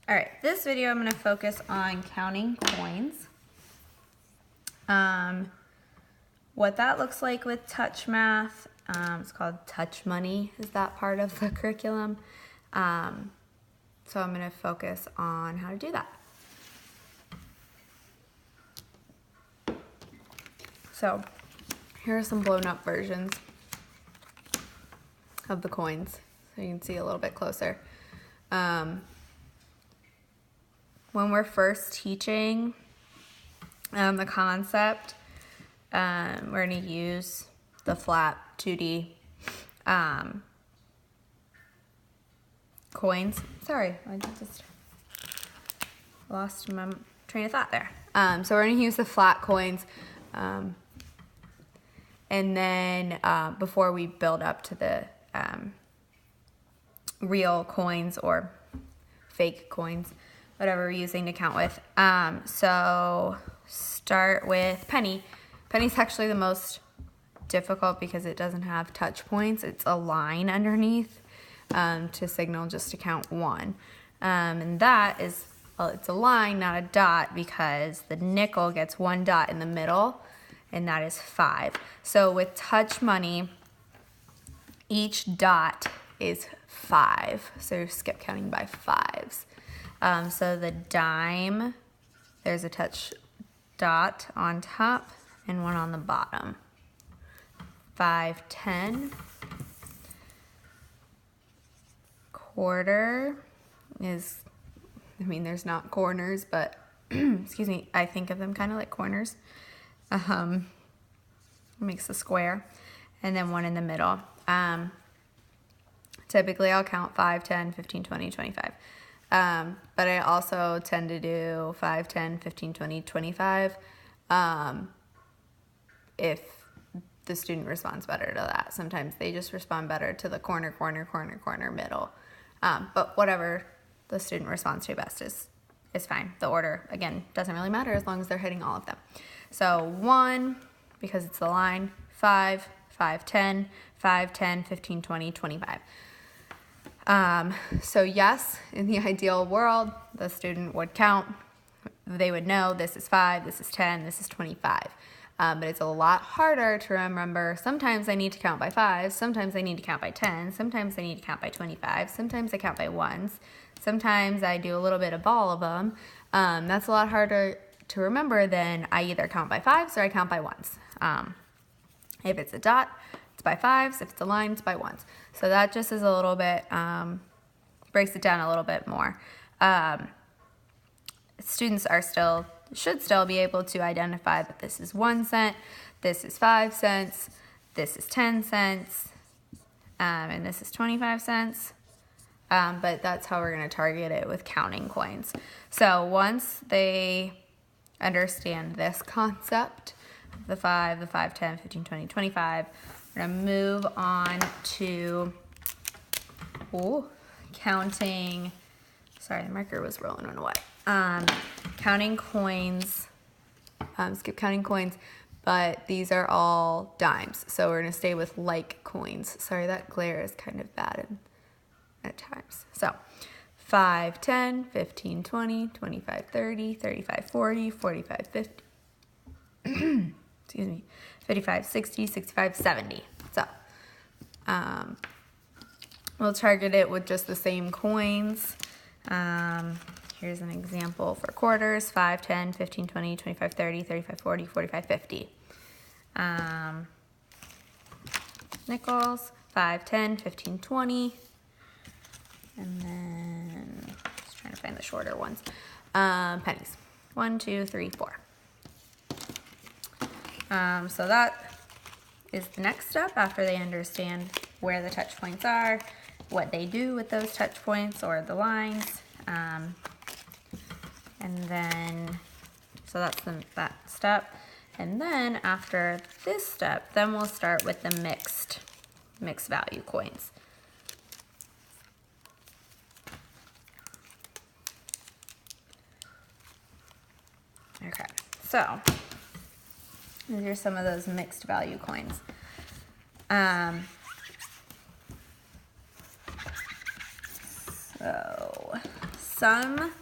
All right, this video I'm going to focus on counting coins. What that looks like with touch math, it's called touch money, is that part of the curriculum. So I'm going to focus on how to do that. So here are some blown up versions of the coins, so you can see a little bit closer. When we're first teaching the concept, we're going to use the flat 2D coins. Sorry, I just lost my train of thought there. So we're going to use the flat coins, and then before we build up to the real coins or fake coins, whatever we're using to count with. So start with penny. Penny's actually the most difficult because it doesn't have touch points. It's a line underneath to signal just to count one. And that is, well, it's a line, not a dot, because the nickel gets one dot in the middle, and that is 5. So with touch money, each dot is 5. So you skip counting by 5s. So the dime, there's a touch dot on top and one on the bottom. 5, 10. Quarter is, I mean, there's not corners, but excuse me, I think of them kind of like corners. Makes a square, and then one in the middle. Typically I'll count 5, 10, 15, 20, 25. But I also tend to do 5, 10, 15, 20, 25 if the student responds better to that. Sometimes they just respond better to the corner, corner, corner, corner, middle. But whatever the student responds to best is fine. The order, again, doesn't really matter as long as they're hitting all of them. So 1, because it's the line, 5, 5, 10, 5, 10, 15, 20, 25. So yes, in the ideal world, the student would count. They would know this is 5, this is 10, this is 25. But it's a lot harder to remember. Sometimes I need to count by 5, sometimes I need to count by 10, sometimes I need to count by 25, sometimes I count by 1s, sometimes I do a little bit of all of them. That's a lot harder to remember than I either count by 5s or I count by 1s. If it's a dot, it's by 5s. If it's a line, it's by 1s. So that just is a little bit, breaks it down a little bit more. Students should still be able to identify that this is 1 cent, this is 5 cents, this is 10 cents, and this is 25 cents. But that's how we're going to target it with counting coins. So once they understand this concept, the 5, 10, 15, 20, 25, we're going to move on to counting. Sorry, the marker was rolling away. Counting coins, skip counting coins, but these are all dimes. So we're going to stay with like coins. Sorry, that glare is kind of bad at times. So 5, 10, 15, 20, 25, 30, 35, 40, 45, 50. Excuse me, 55, 60, 65, 70. So we'll target it with just the same coins. Here's an example for quarters: 5, 10, 15, 20, 25, 30, 35, 40, 45, 50. Nickels: 5, 10, 15, 20. And then just trying to find the shorter ones. Pennies: 1, 2, 3, 4. So that is the next step after they understand where the touch points are, what they do with those touch points or the lines. And then, so that's that step. And then after this step, then we'll start with the mixed value coins. Okay, so these are some of those mixed value coins. So some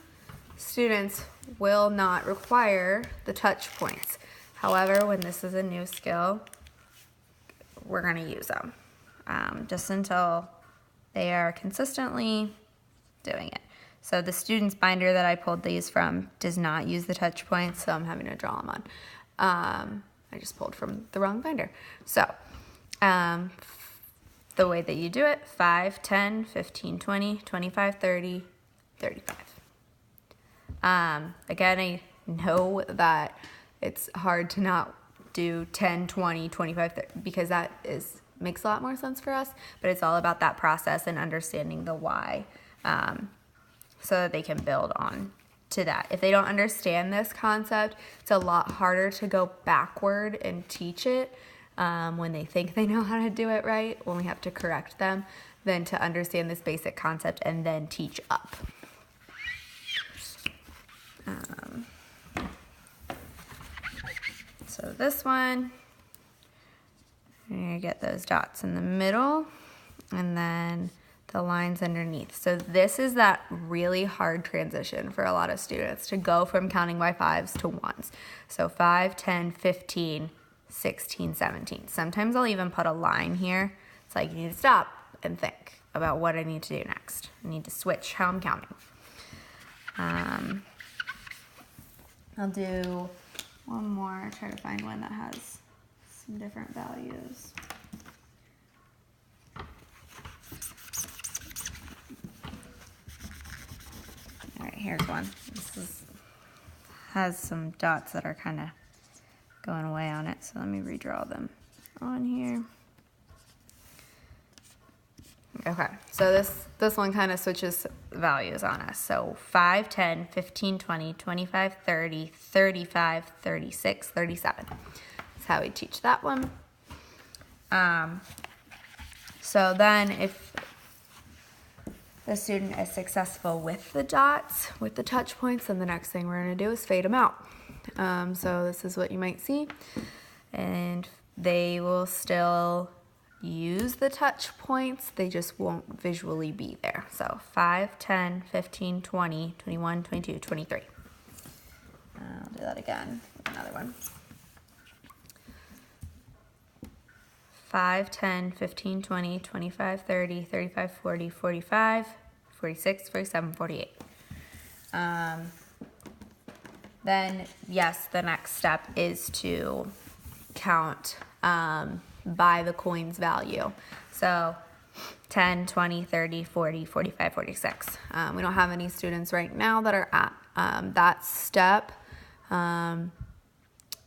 students will not require the touch points. However, when this is a new skill, we're going to use them just until they are consistently doing it. So the student's binder that I pulled these from does not use the touch points, so I'm having to draw them on. I just pulled from the wrong binder. So the way that you do it, 5, 10, 15, 20, 25, 30, 35. Again, I know that it's hard to not do 10, 20, 25, 30, because that makes a lot more sense for us, but it's all about that process and understanding the why, so that they can build on to that. If they don't understand this concept, it's a lot harder to go backward and teach it when they think they know how to do it right, when we have to correct them, than to understand this basic concept and then teach up. So this one, you're gonna get those dots in the middle and then the lines underneath. So this is that really hard transition for a lot of students to go from counting by 5s to 1s. So 5, 10, 15, 16, 17. Sometimes I'll even put a line here. It's like you need to stop and think about what I need to do next. I need to switch how I'm counting. I'll do one more, try to find one that has some different values. All right, here's one. This has some dots that are kind of going away on it, so let me redraw them on here. Okay, so this one kind of switches values on us. So 5, 10, 15, 20, 25, 30, 35, 36, 37. That's how we teach that one. So then if the student is successful with the dots, with the touch points, then the next thing we're going to do is fade them out. So this is what you might see. And they will still use the touch points, they just won't visually be there. So 5, 10, 15, 20, 21, 22, 23. I'll do that again, another one. 5, 10, 15, 20, 25, 30, 35, 40, 45, 46, 47, 48. Then, yes, the next step is to count by the coin's value. So 10, 20, 30, 40, 45, 46. We don't have any students right now that are at that step.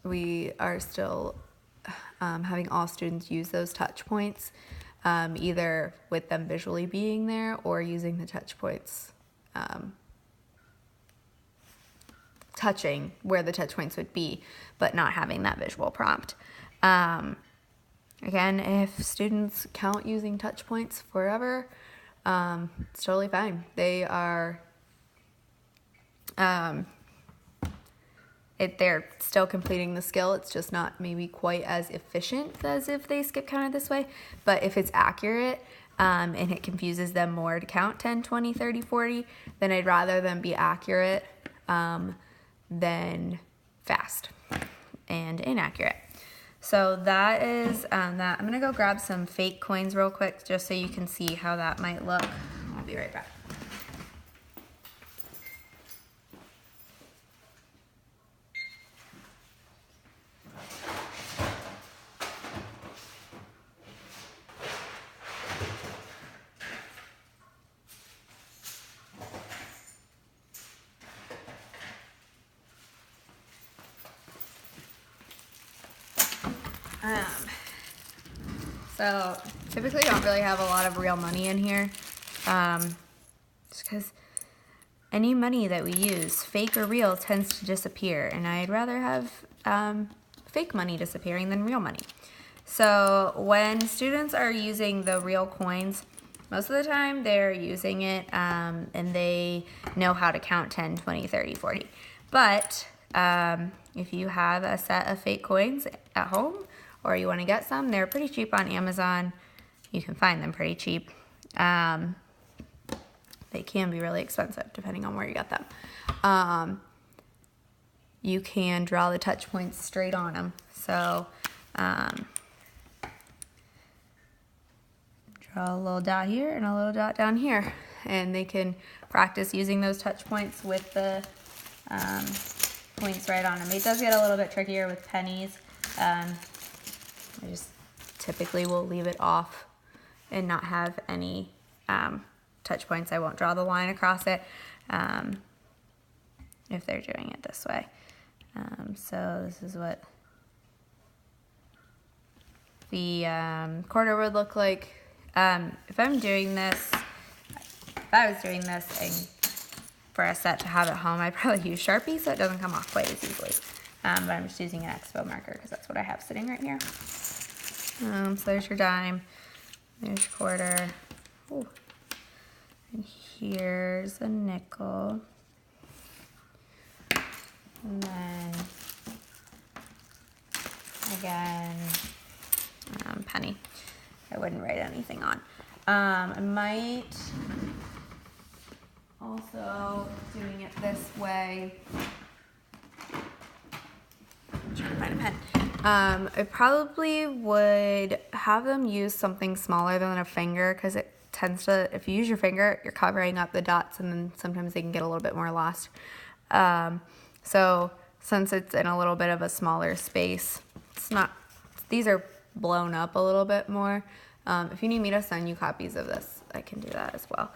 We are still having all students use those touch points, either with them visually being there or using the touch points, touching where the touch points would be, but not having that visual prompt. Again, if students count using touch points forever, it's totally fine. They are, they're still completing the skill. It's just not maybe quite as efficient as if they skip counted this way. But if it's accurate and it confuses them more to count 10, 20, 30, 40, then I'd rather them be accurate than fast and inaccurate. So that is that. I'm gonna go grab some fake coins real quick just so you can see how that might look. I'll be right back. So typically don't really have a lot of real money in here, just because any money that we use, fake or real, tends to disappear, and I'd rather have fake money disappearing than real money. So when students are using the real coins, most of the time they're using it and they know how to count 10, 20, 30, 40. But if you have a set of fake coins at home, or you want to get some, they're pretty cheap on Amazon. You can find them pretty cheap. they can be really expensive depending on where you get them. You can draw the touch points straight on them. So draw a little dot here and a little dot down here, and they can practice using those touch points with the points right on them. It does get a little bit trickier with pennies. I just typically will leave it off and not have any touch points. I won't draw the line across it if they're doing it this way. So this is what the quarter would look like. If I'm doing this, if I was doing this for a set to have at home, I'd probably use Sharpie so it doesn't come off quite as easily. But I'm just using an Expo marker because that's what I have sitting right here. So there's your dime, there's your quarter, ooh. And here's a nickel, and then again, penny. I wouldn't write anything on. I might also, doing it this way, I'm trying to find a pen. I probably would have them use something smaller than a finger, because it tends to, if you use your finger, you're covering up the dots, and then sometimes they can get a little bit more lost. So since it's in a little bit of a smaller space, it's not, these are blown up a little bit more. If you need me to send you copies of this, I can do that as well.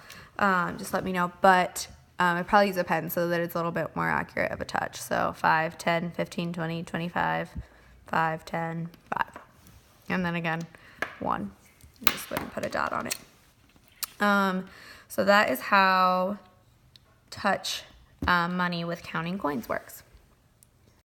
Just let me know. But I probably use a pen so that it's a little bit more accurate of a touch. So 5, 10, 15, 20, 25, 5, 10, 5. And then again, 1. Just wouldn't put a dot on it. So that is how touch money with counting coins works.